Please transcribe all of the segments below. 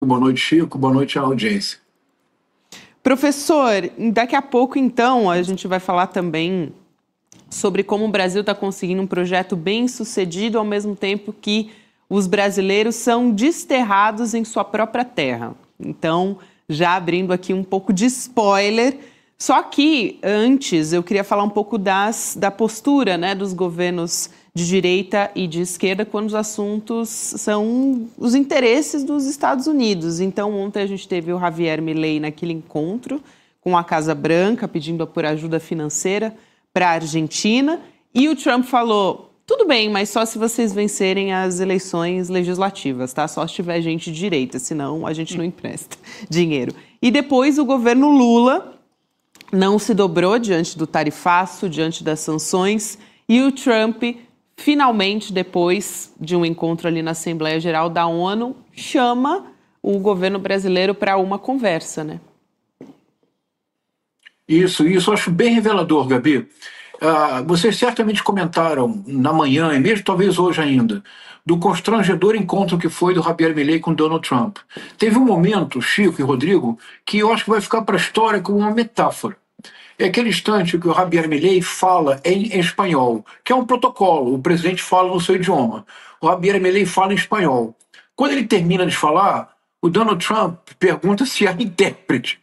Boa noite, Chico. Boa noite à audiência. Professor, daqui a pouco, então, a gente vai falar também sobre como o Brasil está conseguindo um projeto bem sucedido, ao mesmo tempo que os brasileiros são desterrados em sua própria terra. Então, já abrindo aqui um pouco de spoiler. Só que, antes, eu queria falar um pouco da postura, né, dos governos de direita e de esquerda quando os assuntos são os interesses dos Estados Unidos. Então, ontem a gente teve o Javier Milei naquele encontro com a Casa Branca, pedindo por ajuda financeira para a Argentina. E o Trump falou, tudo bem, mas só se vocês vencerem as eleições legislativas, tá? Só se tiver gente de direita, senão a gente não empresta dinheiro. E depois o governo Lula não se dobrou diante do tarifaço, diante das sanções, e o Trump, finalmente, depois de um encontro ali na Assembleia Geral da ONU, chama o governo brasileiro para uma conversa, né? Isso eu acho bem revelador, Gabi. Vocês certamente comentaram na manhã, e mesmo talvez hoje ainda, do constrangedor encontro que foi do Javier Milei com Donald Trump. Teve um momento, Chico e Rodrigo, que eu acho que vai ficar para a história como uma metáfora. É aquele instante que o Javier Milei fala em espanhol, que é um protocolo, o presidente fala no seu idioma. O Javier Milei fala em espanhol. Quando ele termina de falar, o Donald Trump pergunta se há intérprete,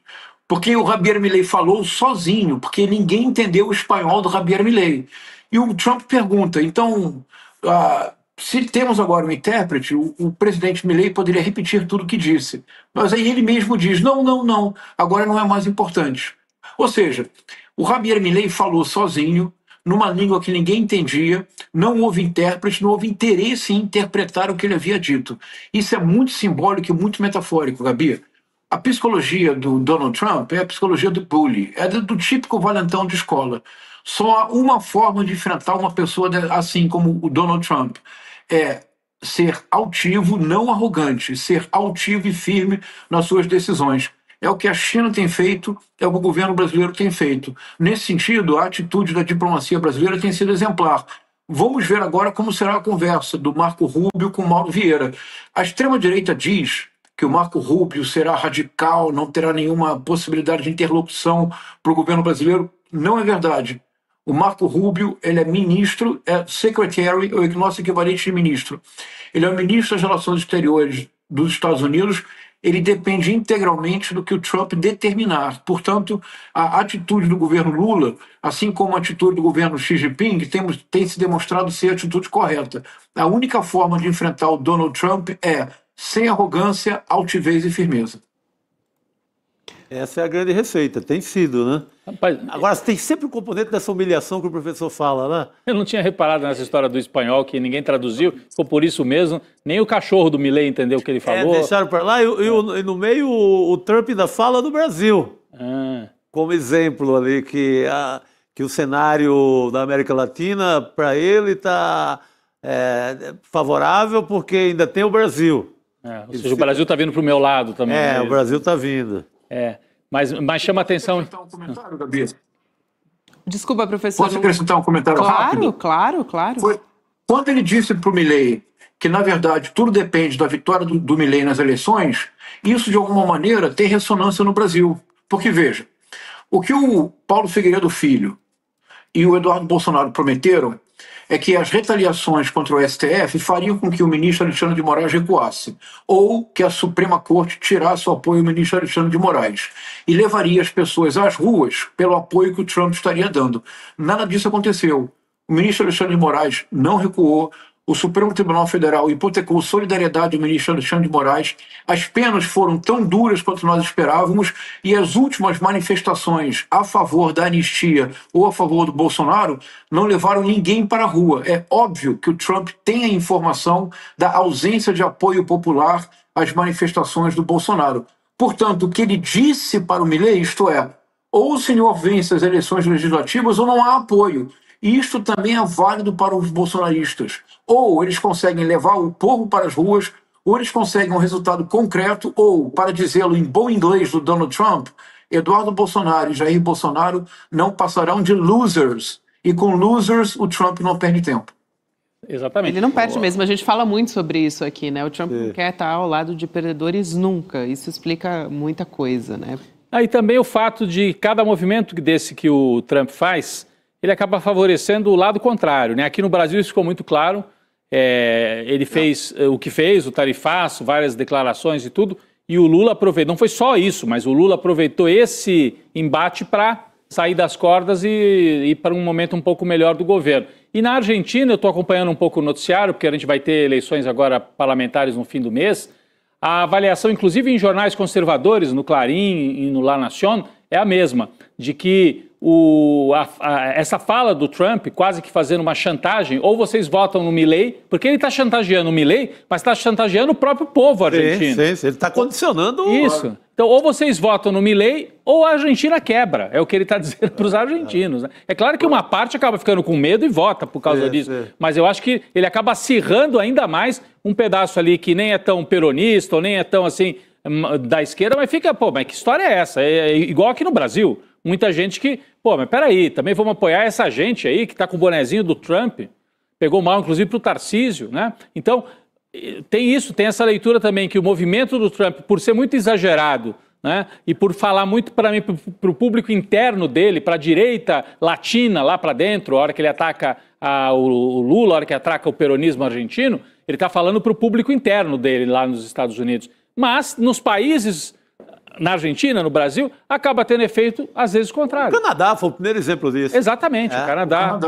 porque o Javier Milei falou sozinho, porque ninguém entendeu o espanhol do Javier Milei. E o Trump pergunta, então, se temos agora um intérprete, o presidente Milei poderia repetir tudo o que disse. Mas aí ele mesmo diz, não, agora não é mais importante. Ou seja, o Javier Milei falou sozinho, numa língua que ninguém entendia, não houve intérprete, não houve interesse em interpretar o que ele havia dito. Isso é muito simbólico e muito metafórico, Gabi. A psicologia do Donald Trump é a psicologia do bully, é do típico valentão de escola. Só há uma forma de enfrentar uma pessoa assim como o Donald Trump, é ser altivo, não arrogante, ser altivo e firme nas suas decisões. É o que a China tem feito, é o que o governo brasileiro tem feito. Nesse sentido, a atitude da diplomacia brasileira tem sido exemplar. Vamos ver agora como será a conversa do Marco Rubio com o Mauro Vieira. A extrema-direita diz que o Marco Rubio será radical, não terá nenhuma possibilidade de interlocução para o governo brasileiro. Não é verdade. O Marco Rubio, ele é ministro, é secretary, ou nosso equivalente de ministro. Ele é o ministro das Relações Exteriores dos Estados Unidos. Ele depende integralmente do que o Trump determinar. Portanto, a atitude do governo Lula, assim como a atitude do governo Xi Jinping, tem se demonstrado ser a atitude correta. A única forma de enfrentar o Donald Trump é sem arrogância, altivez e firmeza. Essa é a grande receita, tem sido, né? Rapaz, agora, tem sempre o componente dessa humilhação que o professor fala, né? eu não tinha reparado nessa história do espanhol, que ninguém traduziu, ficou por isso mesmo, nem o cachorro do Milei entendeu o que ele falou. Deixaram para lá, e no meio o Trump ainda fala do Brasil, como exemplo ali, que o cenário da América Latina, para ele, está favorável, porque ainda tem o Brasil. Ou seja, o Brasil está vindo para o meu lado também. O Brasil está vindo. Mas chama atenção. Posso acrescentar um comentário, Gabi? Desculpa, professor. Posso acrescentar um comentário rápido? Claro. Quando ele disse para o Milei que, na verdade, tudo depende da vitória do Milei nas eleições, isso, de alguma maneira, tem ressonância no Brasil. Porque, veja, o que o Paulo Figueiredo Filho e o Eduardo Bolsonaro prometeram é que as retaliações contra o STF fariam com que o ministro Alexandre de Moraes recuasse, ou que a Suprema Corte tirasse o apoio ao ministro Alexandre de Moraes, e levaria as pessoas às ruas pelo apoio que o Trump estaria dando. Nada disso aconteceu. O ministro Alexandre de Moraes não recuou, o Supremo Tribunal Federal hipotecou solidariedade ao ministro Alexandre de Moraes, as penas foram tão duras quanto nós esperávamos, e as últimas manifestações a favor da anistia ou a favor do Bolsonaro não levaram ninguém para a rua. É óbvio que o Trump tem a informação da ausência de apoio popular às manifestações do Bolsonaro. Portanto, o que ele disse para o Milei, isto é, ou o senhor vence as eleições legislativas ou não há apoio. E isto também é válido para os bolsonaristas. Ou eles conseguem levar o povo para as ruas, ou eles conseguem um resultado concreto, ou, para dizê-lo em bom inglês do Donald Trump, Eduardo Bolsonaro e Jair Bolsonaro não passarão de losers. E com losers, o Trump não perde tempo. Exatamente. Ele não perde mesmo, a gente fala muito sobre isso aqui, né? O Trump não quer estar ao lado de perdedores nunca, isso explica muita coisa, né? E também o fato de cada movimento desse que o Trump faz, ele acaba favorecendo o lado contrário, né? Aqui no Brasil isso ficou muito claro, ele fez o que fez, o tarifaço, várias declarações e tudo, e o Lula aproveitou, não foi só isso, mas o Lula aproveitou esse embate para sair das cordas e ir para um momento um pouco melhor do governo. E na Argentina, eu estou acompanhando um pouco o noticiário, porque a gente vai ter eleições agora parlamentares no fim do mês. A avaliação, inclusive em jornais conservadores, no Clarín e no La Nación, é a mesma, de que essa fala do Trump, quase que fazendo uma chantagem, ou vocês votam no Milei, porque ele está chantageando o Milei, mas está chantageando o próprio povo argentino. Sim, ele está condicionando... Isso. Então, ou vocês votam no Milei, ou a Argentina quebra, é o que ele está dizendo para os argentinos. Né? É claro que uma parte acaba ficando com medo e vota por causa disso, mas eu acho que ele acaba acirrando ainda mais um pedaço ali que nem é tão peronista, ou nem é tão assim da esquerda, mas fica, mas que história é essa? É igual aqui no Brasil. Muita gente que, mas peraí, também vamos apoiar essa gente aí que está com o bonezinho do Trump, pegou mal inclusive para o Tarcísio, né? Então, tem essa leitura também, que o movimento do Trump, por ser muito exagerado, né, e por falar muito para o público interno dele, para a direita latina lá para dentro, a hora que ele ataca o Lula, a hora que ataca o peronismo argentino, ele está falando para o público interno dele lá nos Estados Unidos. Mas nos países, na Argentina, no Brasil, acaba tendo efeito, às vezes, contrário. O Canadá foi o primeiro exemplo disso. Exatamente, o Canadá.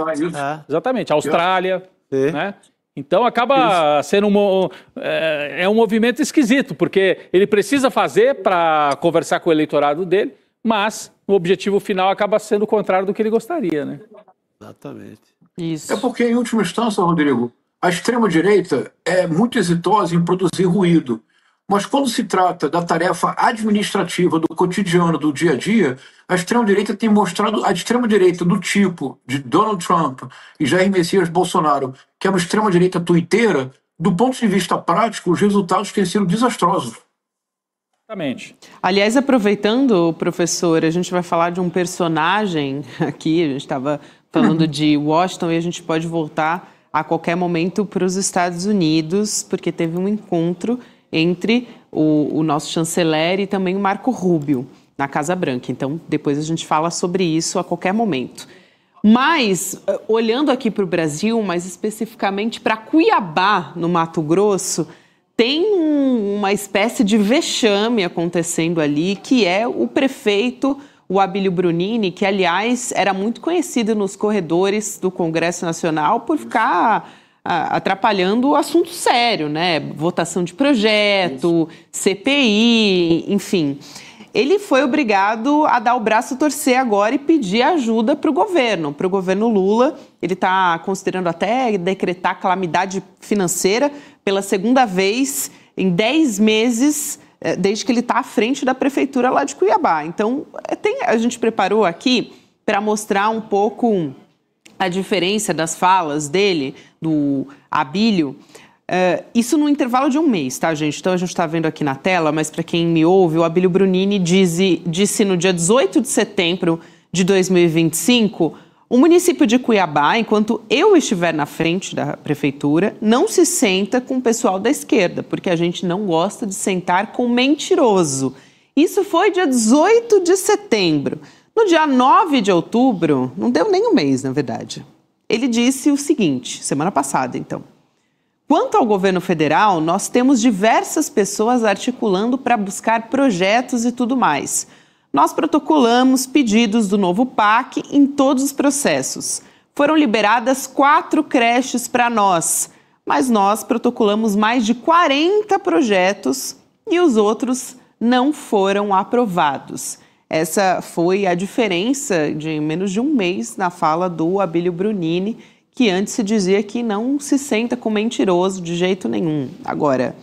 Exatamente, a Austrália, né? Então acaba sendo um movimento esquisito, porque ele precisa fazer para conversar com o eleitorado dele, mas o objetivo final acaba sendo o contrário do que ele gostaria, né? Exatamente. Isso. É porque, em última instância, Rodrigo, a extrema-direita é muito exitosa em produzir ruído. Mas quando se trata da tarefa administrativa, do cotidiano, do dia a dia, a extrema-direita tem mostrado, a extrema-direita do tipo de Donald Trump e Jair Messias Bolsonaro, que é uma extrema-direita tuiteira, do ponto de vista prático, os resultados têm sido desastrosos. Exatamente. Aliás, aproveitando, professor, a gente vai falar de um personagem aqui, a gente estava falando de Washington e a gente pode voltar a qualquer momento para os Estados Unidos, porque teve um encontro entre o nosso chanceler e também o Marco Rubio, na Casa Branca. Então, depois a gente fala sobre isso a qualquer momento. Mas, olhando aqui para o Brasil, mais especificamente para Cuiabá, no Mato Grosso, tem uma espécie de vexame acontecendo ali, que é o prefeito, o Abílio Brunini, que, aliás, era muito conhecido nos corredores do Congresso Nacional por ficar atrapalhando o assunto sério, né? Votação de projeto, CPI, enfim. Ele foi obrigado a dar o braço a torcer agora e pedir ajuda para o governo Lula. Ele está considerando até decretar calamidade financeira pela segunda vez em 10 meses, desde que ele está à frente da prefeitura lá de Cuiabá. Então, a gente preparou aqui para mostrar um pouco a diferença das falas dele, do Abílio, isso no intervalo de um mês, tá, gente? Então a gente está vendo aqui na tela, mas para quem me ouve, o Abílio Brunini disse no dia 18 de setembro de 2025, o município de Cuiabá, enquanto eu estiver na frente da prefeitura, não se senta com o pessoal da esquerda, porque a gente não gosta de sentar com mentiroso. Isso foi dia 18 de setembro. No dia 9 de outubro, não deu nem um mês, na verdade, ele disse o seguinte, semana passada, então. Quanto ao governo federal, nós temos diversas pessoas articulando para buscar projetos e tudo mais. Nós protocolamos pedidos do novo PAC em todos os processos. Foram liberadas 4 creches para nós, mas nós protocolamos mais de 40 projetos e os outros não foram aprovados. Essa foi a diferença de menos de um mês na fala do Abílio Brunini, que antes se dizia que não se senta com mentiroso de jeito nenhum. Agora,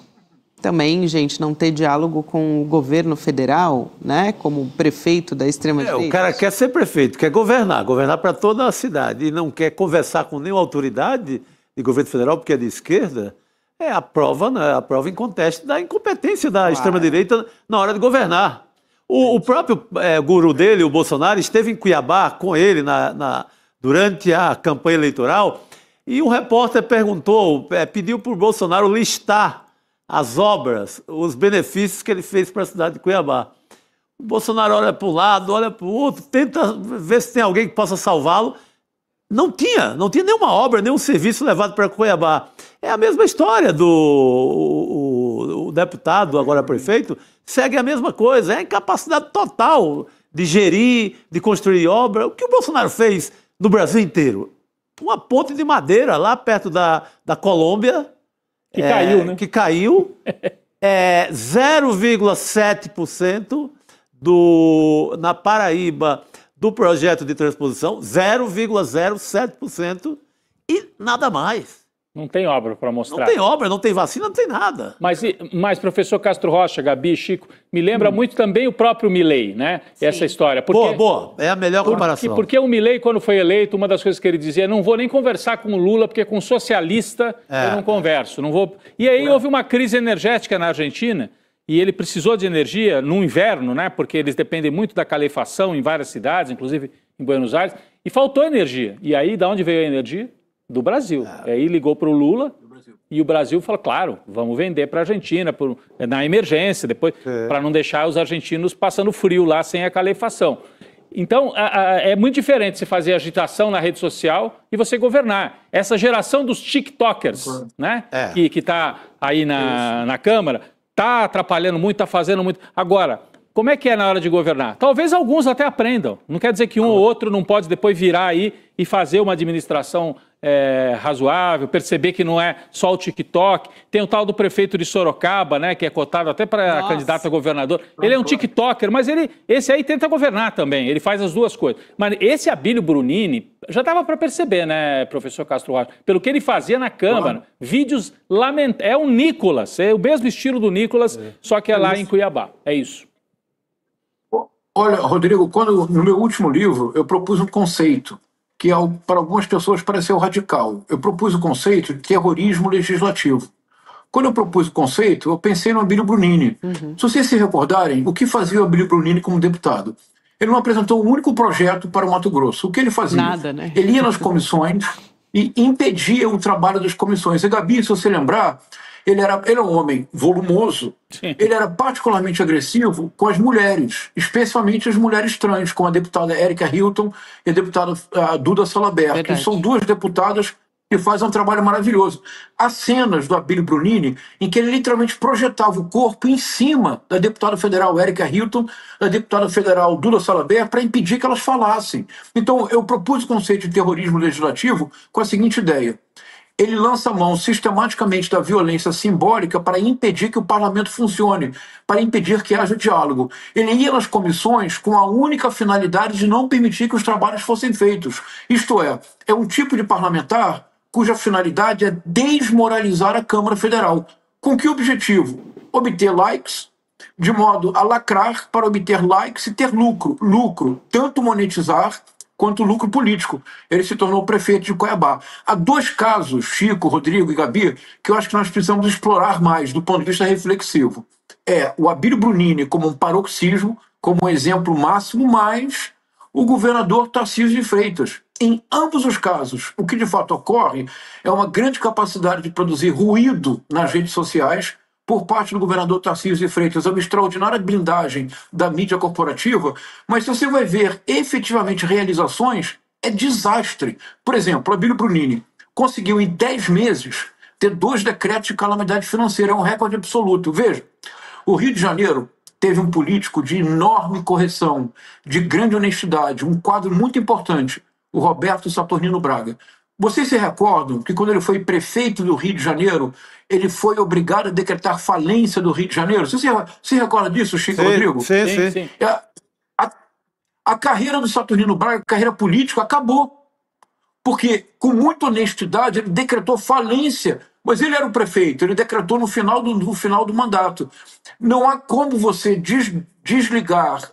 também, gente, não ter diálogo com o governo federal, né, como prefeito da extrema-direita. O cara quer ser prefeito, quer governar para toda a cidade e não quer conversar com nenhuma autoridade de governo federal porque é de esquerda, é a prova, né, a prova inconteste da incompetência da extrema-direita na hora de governar. O próprio guru dele, o Bolsonaro, esteve em Cuiabá com ele durante a campanha eleitoral E um repórter perguntou, pediu para o Bolsonaro listar as obras, os benefícios que ele fez para a cidade de Cuiabá. O Bolsonaro olha para um lado, olha para o outro, tenta ver se tem alguém que possa salvá-lo. Não tinha nenhuma obra, nenhum serviço levado para Cuiabá. É a mesma história do o deputado, agora prefeito, segue a mesma coisa. É a incapacidade total de gerir, de construir obra. O que o Bolsonaro fez no Brasil inteiro? Uma ponte de madeira lá perto da Colômbia. Que caiu, né? Que caiu. 0,7% na Paraíba do projeto de transposição, 0,07% e nada mais. Não tem obra para mostrar. Não tem obra, não tem vacina, não tem nada. Mas professor Castro Rocha, Gabi, Chico, me lembra muito também o próprio Milei, né? Sim. Essa história. Porque, boa. É a melhor comparação. Porque o Milei, quando foi eleito, uma das coisas que ele dizia, não vou nem conversar com o Lula, porque com socialista eu não converso. Não vou... E aí houve uma crise energética na Argentina, e ele precisou de energia no inverno, né? Porque eles dependem muito da calefação em várias cidades, inclusive em Buenos Aires, e faltou energia. E aí, da onde veio a energia? Do Brasil. Aí ligou para o Lula e o Brasil falou, claro, vamos vender para a Argentina na emergência, depois para não deixar os argentinos passando frio lá sem a calefação. Então, é muito diferente você fazer agitação na rede social e você governar. Essa geração dos TikTokers, né, que está aí na Câmara, está atrapalhando muito, está fazendo muito. Agora, como é que é na hora de governar? Talvez alguns até aprendam. Não quer dizer que um ou outro não pode depois virar aí e fazer uma administração razoável, perceber que não é só o TikTok. Tem o tal do prefeito de Sorocaba, né, que é cotado até para candidato a governador. Ele é um TikToker, mas esse aí tenta governar também. Ele faz as duas coisas. Mas esse Abílio Brunini, já dava para perceber, né, professor Castro Rocha? Pelo que ele fazia na Câmara, vídeos lamentáveis. É o Nicolas, é o mesmo estilo do Nicolas, só que é lá em Cuiabá. É isso. Olha, Rodrigo, no meu último livro eu propus um conceito que para algumas pessoas pareceu radical. Eu propus o conceito de terrorismo legislativo. Quando eu propus o conceito, eu pensei no Abílio Brunini. Se vocês se recordarem, o que fazia o Abílio Brunini como deputado? Ele não apresentou um único projeto para o Mato Grosso. O que ele fazia? Nada, né? Ele ia nas comissões e impedia o trabalho das comissões. E, Gabi, se você lembrar, ele era um homem volumoso. Sim. Ele era particularmente agressivo com as mulheres, especialmente as mulheres trans, como a deputada Érica Hilton e a deputada Duda Salabert, que são duas deputadas que fazem um trabalho maravilhoso. Há cenas do Abílio Brunini em que ele literalmente projetava o corpo em cima da deputada federal Érica Hilton, da deputada federal Duda Salabert, para impedir que elas falassem. Então, eu propus o conceito de terrorismo legislativo com a seguinte ideia. Ele lança a mão sistematicamente da violência simbólica para impedir que o parlamento funcione, para impedir que haja diálogo. Ele ia nas comissões com a única finalidade de não permitir que os trabalhos fossem feitos. Isto é um tipo de parlamentar cuja finalidade é desmoralizar a Câmara Federal. Com que objetivo? Obter likes, de modo a lacrar para obter likes e ter lucro. Lucro, tanto monetizar quanto lucro político. Ele se tornou prefeito de Cuiabá. Há dois casos, Chico, Rodrigo e Gabi, que eu acho que nós precisamos explorar mais do ponto de vista reflexivo. O Abílio Brunini como um paroxismo, como um exemplo máximo, mas o governador Tarcísio de Freitas. Em ambos os casos, o que de fato ocorre é uma grande capacidade de produzir ruído nas redes sociais por parte do governador Tarcísio de Freitas, é uma extraordinária blindagem da mídia corporativa, mas se você vai ver efetivamente realizações, é desastre. Por exemplo, o Abílio Brunini conseguiu em 10 meses ter 2 decretos de calamidade financeira, é um recorde absoluto. Veja, o Rio de Janeiro teve um político de enorme correção, de grande honestidade, um quadro muito importante, o Roberto Saturnino Braga. Vocês se recordam que quando ele foi prefeito do Rio de Janeiro, ele foi obrigado a decretar falência do Rio de Janeiro? Você se recorda disso, Chico Rodrigo? Sim. A carreira do Saturnino Braga, a carreira política, acabou. Porque, com muita honestidade, ele decretou falência, mas ele era o prefeito, ele decretou no final do mandato. Não há como você desligar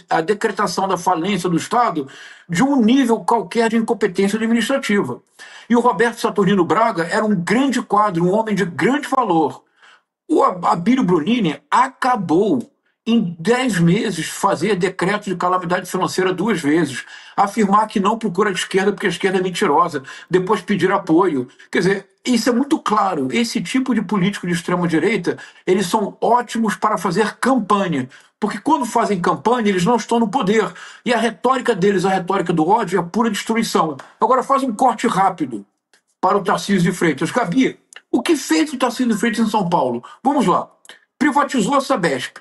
a decretação da falência do Estado de um nível qualquer de incompetência administrativa. E o Roberto Saturnino Braga era um grande quadro, um homem de grande valor. O Abílio Brunini acabou. em 10 meses, fazer decreto de calamidade financeira 2 vezes, afirmar que não procura a esquerda porque a esquerda é mentirosa, depois pedir apoio. Quer dizer, isso é muito claro. Esse tipo de político de extrema-direita, eles são ótimos para fazer campanha, porque quando fazem campanha, eles não estão no poder. E a retórica deles, a retórica do ódio, é pura destruição. Agora faz um corte rápido para o Tarcísio de Freitas. Gabi, o que fez o Tarcísio de Freitas em São Paulo? Vamos lá. Privatizou a Sabesp.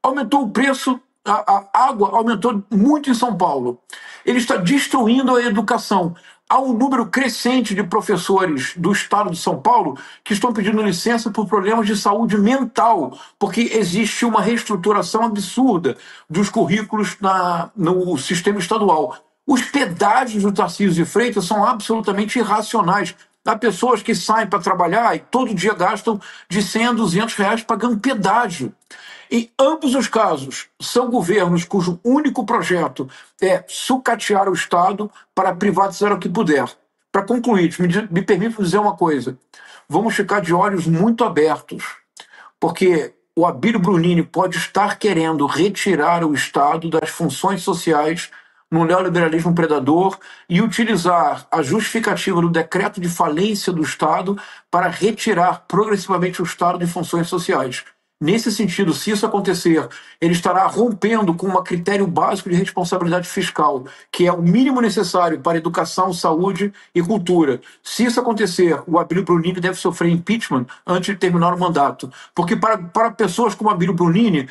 Aumentou o preço, a água aumentou muito em São Paulo. Ele está destruindo a educação. Há um número crescente de professores do estado de São Paulo que estão pedindo licença por problemas de saúde mental, porque existe uma reestruturação absurda dos currículos no sistema estadual. Os pedágios do Tarcísio de Freitas são absolutamente irracionais. Há pessoas que saem para trabalhar e todo dia gastam de 100 a 200 reais pagando pedágio. Em ambos os casos, são governos cujo único projeto é sucatear o Estado para privatizar o que puder. Para concluir, me permito dizer uma coisa. Vamos ficar de olhos muito abertos, porque o Abílio Brunini pode estar querendo retirar o Estado das funções sociais no neoliberalismo predador e utilizar a justificativa do decreto de falência do Estado para retirar progressivamente o Estado de funções sociais. Nesse sentido, se isso acontecer, ele estará rompendo com um critério básico de responsabilidade fiscal, que é o mínimo necessário para educação, saúde e cultura. Se isso acontecer, o Abílio Brunini deve sofrer impeachment antes de terminar o mandato. Porque para pessoas como Abílio Brunini,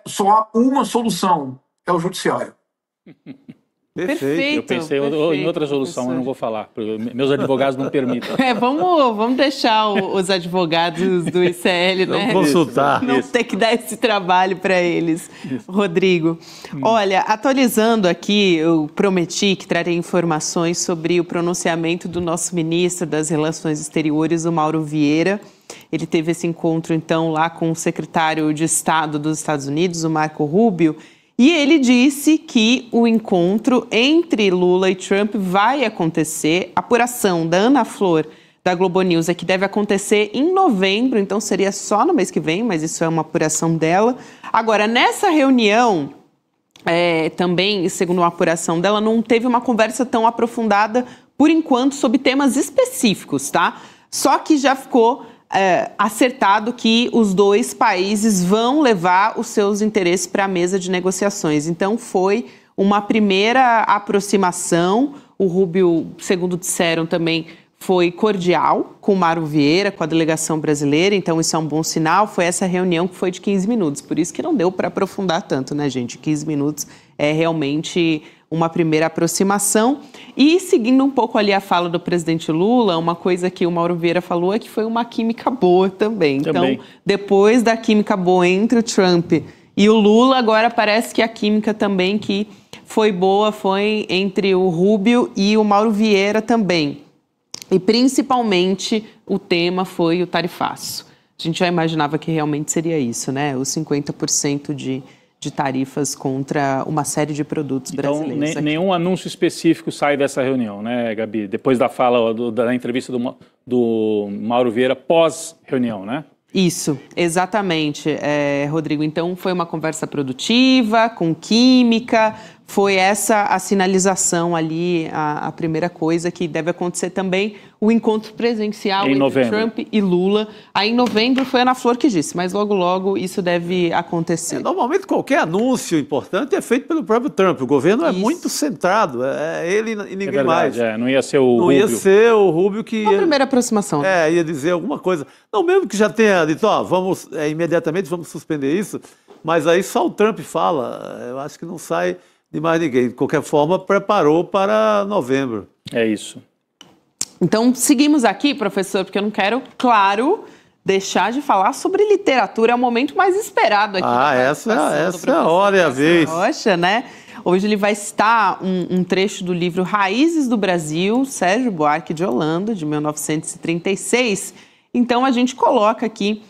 só há uma solução, é o judiciário. Perfeito. Eu pensei em outra solução, professor. Eu não vou falar, porque meus advogados não permitem. Vamos deixar os advogados do ICL, né? Vamos consultar. Não ter que dar esse trabalho para eles. Isso. Rodrigo, olha, atualizando aqui, eu prometi que traria informações sobre o pronunciamento do nosso ministro das Relações Exteriores, o Mauro Vieira. Ele teve esse encontro, então, lá com o secretário de Estado dos Estados Unidos, o Marco Rubio, e ele disse que o encontro entre Lula e Trump vai acontecer. A apuração da Ana Flor, da Globo News, é que deve acontecer em novembro, então seria só no mês que vem, mas isso é uma apuração dela. Agora, nessa reunião, também, segundo a apuração dela, não teve uma conversa tão aprofundada, por enquanto, sobre temas específicos, tá? Só que já ficou acertado que os dois países vão levar os seus interesses para a mesa de negociações. Então, foi uma primeira aproximação. O Rubio, segundo disseram, também foi cordial com o Mauro Vieira, com a delegação brasileira. Então, isso é um bom sinal. Foi essa reunião que foi de 15 minutos. Por isso que não deu para aprofundar tanto, né, gente? 15 minutos é realmente uma primeira aproximação. E seguindo um pouco ali a fala do presidente Lula, uma coisa que o Mauro Vieira falou é que foi uma química boa também. Então, depois da química boa entre o Trump e o Lula, agora parece que a química também que foi boa foi entre o Rubio e o Mauro Vieira também. E principalmente o tema foi o tarifaço. A gente já imaginava que realmente seria isso, né? Os 50% de tarifas contra uma série de produtos brasileiros. Então, nenhum anúncio específico sai dessa reunião, né, Gabi? Depois da fala, da entrevista do Mauro Vieira pós-reunião, né? Isso, exatamente, Rodrigo. Então, foi uma conversa produtiva, com química, foi essa a sinalização ali, a primeira coisa que deve acontecer também, o encontro presencial entre Trump e Lula. Aí, em novembro, foi a Ana Flor que disse, mas logo, logo isso deve acontecer. Normalmente, qualquer anúncio importante é feito pelo próprio Trump. O governo é muito centrado, é ele e ninguém mais. Não ia ser o Rubio. Não ia ser o Rubio que... Uma primeira aproximação. Ia dizer alguma coisa. Não, mesmo que já tenha dito, vamos, imediatamente vamos suspender isso, mas aí só o Trump fala, eu acho que não sai de mais ninguém. De qualquer forma, preparou para novembro. É isso. Então, seguimos aqui, professor, porque eu não quero, claro, deixar de falar sobre literatura. É o momento mais esperado aqui. Essa é a hora e a vez. Rocha, né? Hoje ele vai citar um trecho do livro Raízes do Brasil, Sérgio Buarque de Holanda, de 1936. Então, a gente coloca aqui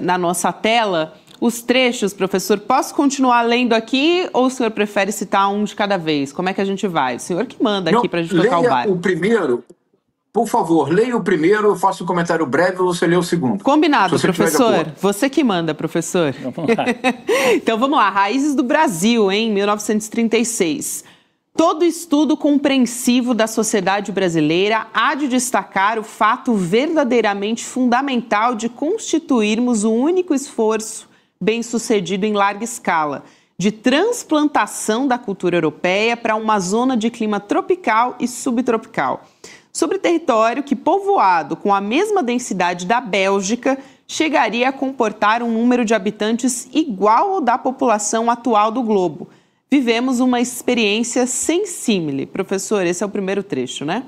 na nossa tela os trechos, professor. Posso continuar lendo aqui ou o senhor prefere citar um de cada vez? Como é que a gente vai? O senhor que manda aqui para a gente tocar o barco. O primeiro, Por favor, leia o primeiro, eu faço um comentário breve, você lê o segundo. Combinado, professor. Você que manda, professor. Vamos lá. Então vamos lá. Raízes do Brasil, em 1936. Todo estudo compreensivo da sociedade brasileira há de destacar o fato verdadeiramente fundamental de constituirmos o único esforço bem-sucedido em larga escala de transplantação da cultura europeia para uma zona de clima tropical e subtropical, sobre território que, povoado com a mesma densidade da Bélgica, chegaria a comportar um número de habitantes igual ao da população atual do globo. Vivemos uma experiência sem símile. Professor, esse é o primeiro trecho, né?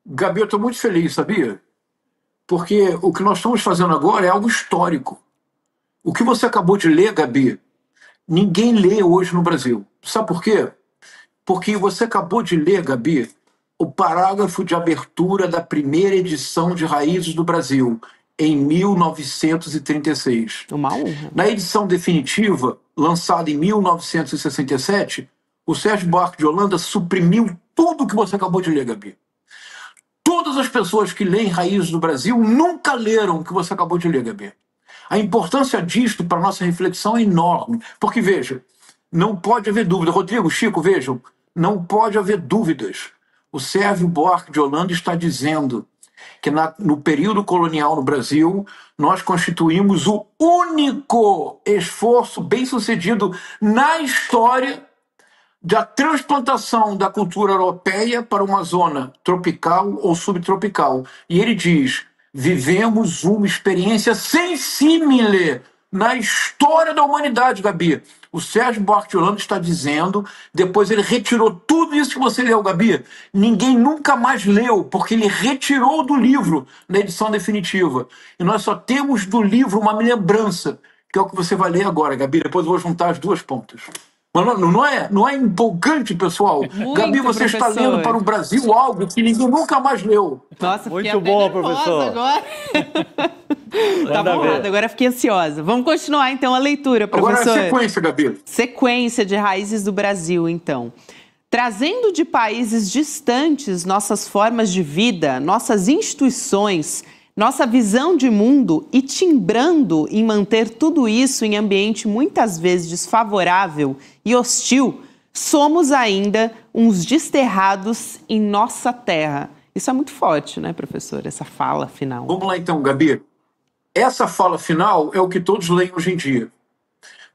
Gabi, eu estou muito feliz, sabia? Porque o que nós estamos fazendo agora é algo histórico. O que você acabou de ler, Gabi, ninguém lê hoje no Brasil. Sabe por quê? Porque você acabou de ler, Gabi, o parágrafo de abertura da primeira edição de Raízes do Brasil, em 1936. Uma honra. Na edição definitiva, lançada em 1967, o Sérgio Buarque de Holanda suprimiu tudo o que você acabou de ler, Gabi. Todas as pessoas que leem Raízes do Brasil nunca leram o que você acabou de ler, Gabi. A importância disto para a nossa reflexão é enorme. Porque, veja, não pode haver dúvida. Rodrigo, Chico, vejam, não pode haver dúvidas. O Sérgio Buarque de Holanda está dizendo que no período colonial no Brasil, nós constituímos o único esforço bem-sucedido na história da transplantação da cultura europeia para uma zona tropical ou subtropical. E ele diz, vivemos uma experiência sem símile na história da humanidade, Gabi. O Sérgio Buarque de Holanda está dizendo, depois ele retirou tudo isso que você leu, Gabi. Ninguém nunca mais leu, porque ele retirou do livro na edição definitiva. E nós só temos do livro uma lembrança, que é o que você vai ler agora, Gabi. Depois eu vou juntar as duas pontas. Mas não é empolgante, pessoal? Muito, Gabi, você está lendo para o Brasil algo que ninguém nunca mais leu. Nossa, muito bom, professor. Agora. Tá bom, agora fiquei ansiosa. Vamos continuar, então, a leitura, professor. Agora a sequência, Gabi. Sequência de Raízes do Brasil, então. Trazendo de países distantes nossas formas de vida, nossas instituições, nossa visão de mundo e timbrando em manter tudo isso em ambiente muitas vezes desfavorável e hostil, somos ainda uns desterrados em nossa terra. Isso é muito forte, né, professor? Essa fala final. Vamos lá então, Gabi. Essa fala final é o que todos leem hoje em dia.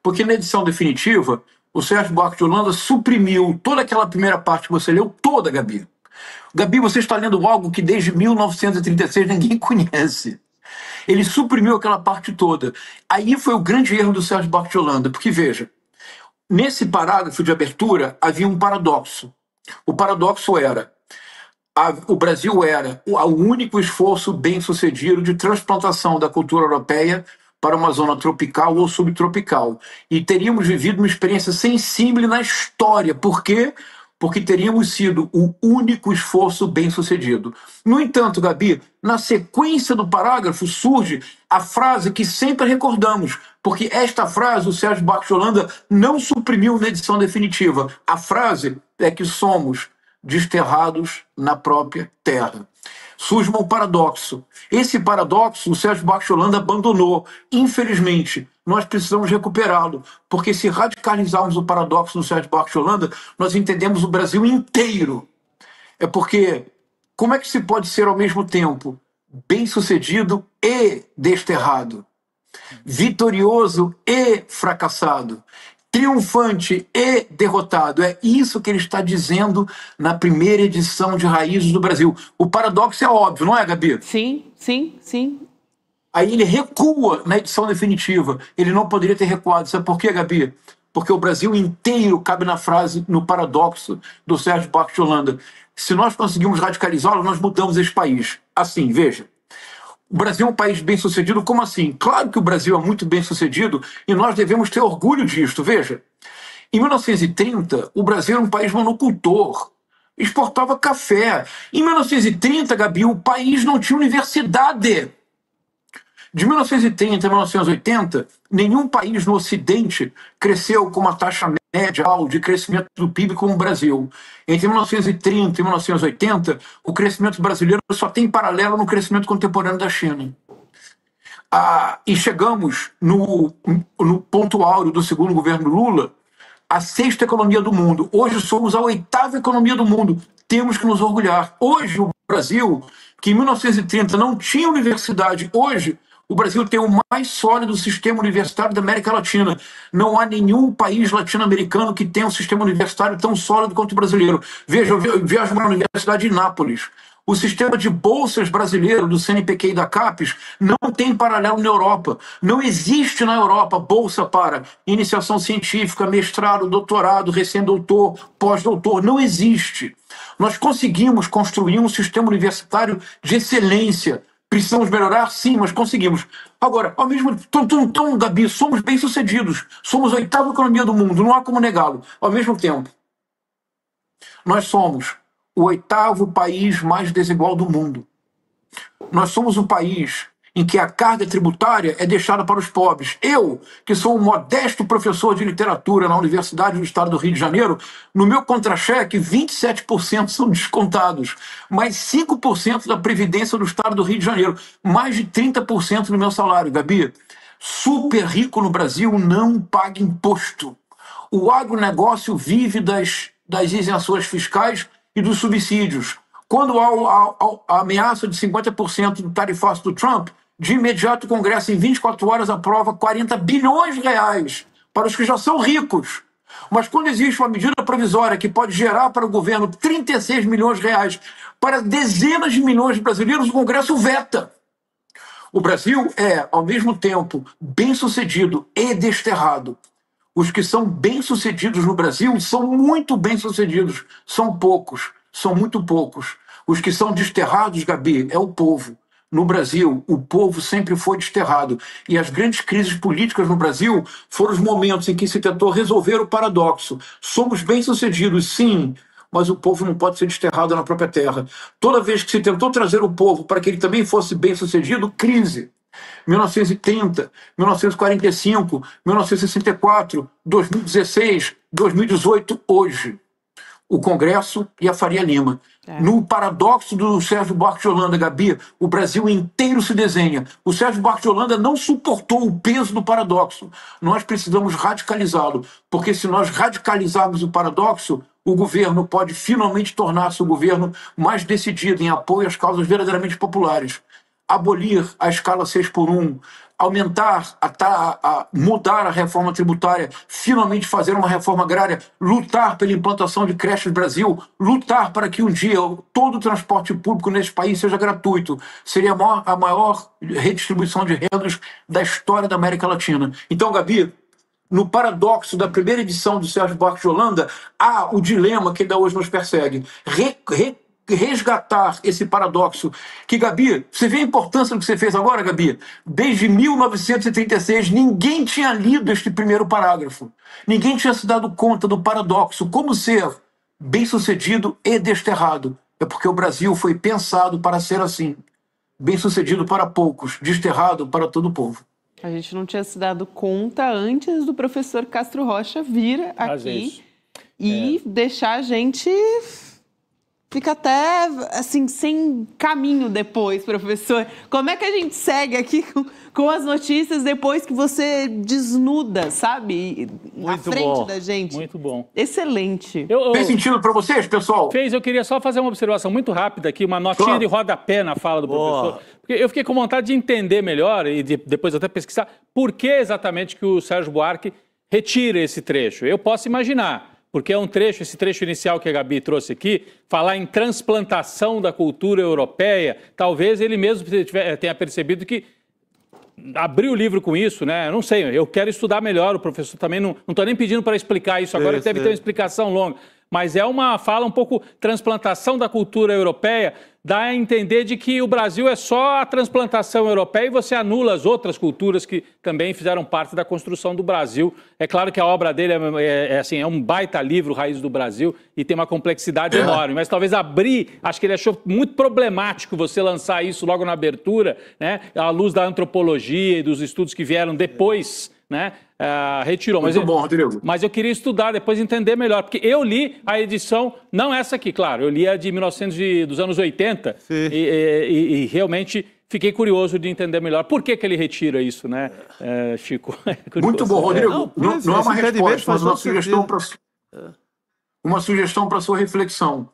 Porque na edição definitiva, o Sérgio Buarque de Holanda suprimiu toda aquela primeira parte que você leu, toda, Gabi. Gabi, você está lendo algo que desde 1936 ninguém conhece. Ele suprimiu aquela parte toda. Aí foi o grande erro do Sérgio Buarque de Holanda, porque veja, nesse parágrafo de abertura havia um paradoxo. O paradoxo era, o Brasil era o único esforço bem-sucedido de transplantação da cultura europeia para uma zona tropical ou subtropical. E teríamos vivido uma experiência sem símile na história. Por quê? Porque teríamos sido o único esforço bem-sucedido. No entanto, Gabi, na sequência do parágrafo surge a frase que sempre recordamos, porque esta frase o Sérgio Buarque de Holanda não suprimiu na edição definitiva. A frase é que somos desterrados na própria terra. Surge um paradoxo. Esse paradoxo o Sérgio Buarque de Holanda abandonou. Infelizmente, nós precisamos recuperá-lo, porque se radicalizarmos o paradoxo do Sérgio Buarque de Holanda, nós entendemos o Brasil inteiro. É porque como é que se pode ser ao mesmo tempo bem-sucedido e desterrado? Vitorioso e fracassado? Triunfante e derrotado. É isso que ele está dizendo na primeira edição de Raízes do Brasil. O paradoxo é óbvio, não é, Gabi? Sim, sim, sim. Aí ele recua na edição definitiva. Ele não poderia ter recuado. Sabe por quê, Gabi? Porque o Brasil inteiro cabe na frase, no paradoxo do Sérgio Buarque de Holanda. Se nós conseguimos radicalizá-lo, nós mudamos esse país. Assim, veja. O Brasil é um país bem-sucedido, como assim? Claro que o Brasil é muito bem-sucedido e nós devemos ter orgulho disto. Veja, em 1930, o Brasil era um país monocultor, exportava café. Em 1930, Gabi, o país não tinha universidade. De 1930 a 1980, nenhum país no Ocidente cresceu com uma taxa média média de crescimento do PIB como o Brasil. Entre 1930 e 1980, o crescimento brasileiro só tem paralelo no crescimento contemporâneo da China. E chegamos no ponto áureo do segundo governo Lula, a 6ª economia do mundo. Hoje somos a 8ª economia do mundo. Temos que nos orgulhar. Hoje o Brasil, que em 1930 não tinha universidade, hoje o Brasil tem o mais sólido sistema universitário da América Latina. Não há nenhum país latino-americano que tenha um sistema universitário tão sólido quanto o brasileiro. Veja, eu viajo para a Universidade de Nápoles. O sistema de bolsas brasileiro do CNPq e da CAPES não tem paralelo na Europa. Não existe na Europa bolsa para iniciação científica, mestrado, doutorado, recém-doutor, pós-doutor. Não existe. Nós conseguimos construir um sistema universitário de excelência. Precisamos melhorar? Sim, mas conseguimos. Agora, ao mesmo tempo, Gabi, somos bem-sucedidos. Somos a 8ª economia do mundo, não há como negá-lo. Ao mesmo tempo, nós somos o 8º país mais desigual do mundo. Nós somos um país em que a carga tributária é deixada para os pobres. Eu, que sou um modesto professor de literatura na Universidade do Estado do Rio de Janeiro, no meu contra-cheque, 27% são descontados, mais 5% da Previdência do Estado do Rio de Janeiro, mais de 30% do meu salário, Gabi. Super rico no Brasil não paga imposto. O agronegócio vive das isenções fiscais e dos subsídios. Quando há a ameaça de 50% do tarifaço do Trump, de imediato o Congresso, em 24 horas, aprova 40 bilhões de reais para os que já são ricos. Mas quando existe uma medida provisória que pode gerar para o governo 36 milhões de reais para dezenas de milhões de brasileiros, o Congresso veta. O Brasil é, ao mesmo tempo, bem-sucedido e desterrado. Os que são bem-sucedidos no Brasil são muito bem-sucedidos. São poucos, são muito poucos. Os que são desterrados, Gabi, é o povo. No Brasil, o povo sempre foi desterrado. E as grandes crises políticas no Brasil foram os momentos em que se tentou resolver o paradoxo. Somos bem-sucedidos, sim, mas o povo não pode ser desterrado na própria terra. Toda vez que se tentou trazer o povo para que ele também fosse bem-sucedido, crise. 1930, 1945, 1964, 2016, 2018, hoje. O Congresso e a Faria Lima. No paradoxo do Sérgio Buarque de Holanda, Gabi, o Brasil inteiro se desenha. O Sérgio Buarque de Holanda não suportou o peso do paradoxo. Nós precisamos radicalizá-lo, porque se nós radicalizarmos o paradoxo, o governo pode finalmente tornar-se o governo mais decidido em apoio às causas verdadeiramente populares. Abolir a escala 6x1, aumentar, mudar a reforma tributária, finalmente fazer uma reforma agrária, lutar pela implantação de creches no Brasil, lutar para que um dia todo o transporte público nesse país seja gratuito. Seria a maior redistribuição de rendas da história da América Latina. Então, Gabi, no paradoxo da primeira edição do Sérgio Buarque de Holanda, há o dilema que ainda hoje nos persegue. Resgatar esse paradoxo que, Gabi, você vê a importância do que você fez agora, Gabi? Desde 1936 ninguém tinha lido este primeiro parágrafo, ninguém tinha se dado conta do paradoxo, como ser bem-sucedido e desterrado. É porque o Brasil foi pensado para ser assim, bem-sucedido para poucos, desterrado para todo o povo. A gente não tinha se dado conta antes do professor Castro Rocha vir aqui e deixar a gente... Fica até, assim, sem caminho depois, professor. Como é que a gente segue aqui com as notícias depois que você desnuda, sabe? À frente da gente. Muito bom. Excelente. Fez sentido para vocês, pessoal? Fez. Eu queria só fazer uma observação muito rápida aqui, uma notinha de rodapé na fala do professor. Porque eu fiquei com vontade de entender melhor e depois até pesquisar por que exatamente que o Sérgio Buarque retira esse trecho. Eu posso imaginar. Porque é um trecho, esse trecho inicial que a Gabi trouxe aqui, falar em transplantação da cultura europeia, talvez ele mesmo tenha percebido que abriu o livro com isso, né? Eu não sei, eu quero estudar melhor, o professor também não estou nem pedindo para explicar isso agora, deve ter uma explicação longa. Mas é uma fala um pouco transplantação da cultura europeia, dá a entender de que o Brasil é só a transplantação europeia e você anula as outras culturas que também fizeram parte da construção do Brasil. É claro que a obra dele é um baita livro, Raiz do Brasil, e tem uma complexidade enorme. Mas talvez acho que ele achou muito problemático você lançar isso logo na abertura, né, à luz da antropologia e dos estudos que vieram depois, né? Retirou. Muito bom, Rodrigo. Mas eu queria estudar, depois entender melhor, porque eu li a edição, não essa aqui, claro, eu li a de dos anos 80 e realmente fiquei curioso de entender melhor por que ele retira isso, né, Chico? Muito bom, Rodrigo. Não é uma resposta, mas uma sugestão para sua reflexão.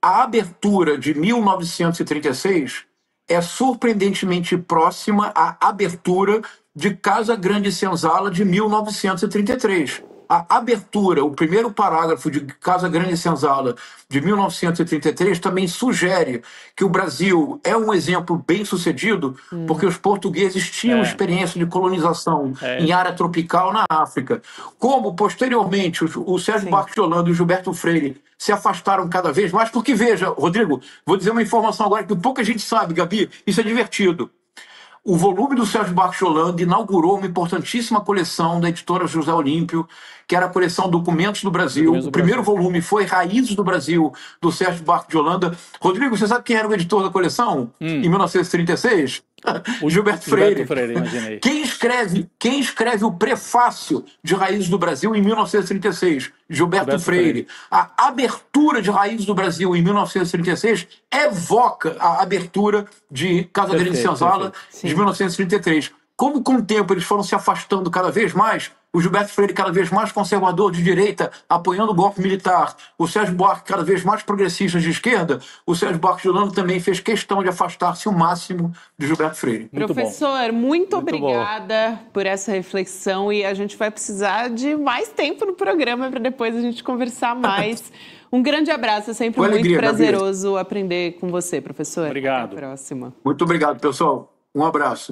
A abertura de 1936 é surpreendentemente próxima à abertura de Casa Grande e Senzala de 1933. A abertura, o primeiro parágrafo de Casa Grande e Senzala de 1933 também sugere que o Brasil é um exemplo bem-sucedido porque os portugueses tinham experiência de colonização em área tropical na África. Como, posteriormente, o Sérgio Buarque de Holanda e o Gilberto Freire se afastaram cada vez mais, porque, veja, Rodrigo, vou dizer uma informação agora que pouca gente sabe, Gabi, isso é divertido. O volume do Sérgio Buarque de Holanda inaugurou uma importantíssima coleção da editora José Olímpio, que era a coleção Documentos do Brasil. O primeiro volume foi Raízes do Brasil, do Sérgio Buarque de Holanda. Rodrigo, você sabe quem era o editor da coleção em 1936? O Gilberto Freire. Imaginei. Quem escreve o prefácio de Raízes do Brasil em 1936? Gilberto Freire. A abertura de Raízes do Brasil em 1936 evoca a abertura de Casa Grande e Senzala de 1933. Como com o tempo eles foram se afastando cada vez mais, o Gilberto Freire cada vez mais conservador de direita, apoiando o golpe militar, o Sérgio Buarque cada vez mais progressista de esquerda, o Sérgio Buarque de Holanda também fez questão de afastar-se o máximo de Gilberto Freire. Professor, muito obrigada por essa reflexão e a gente vai precisar de mais tempo no programa para depois a gente conversar mais. Um grande abraço, é sempre muito prazeroso aprender com você, professor. Obrigado. Até a próxima. Muito obrigado, pessoal. Um abraço.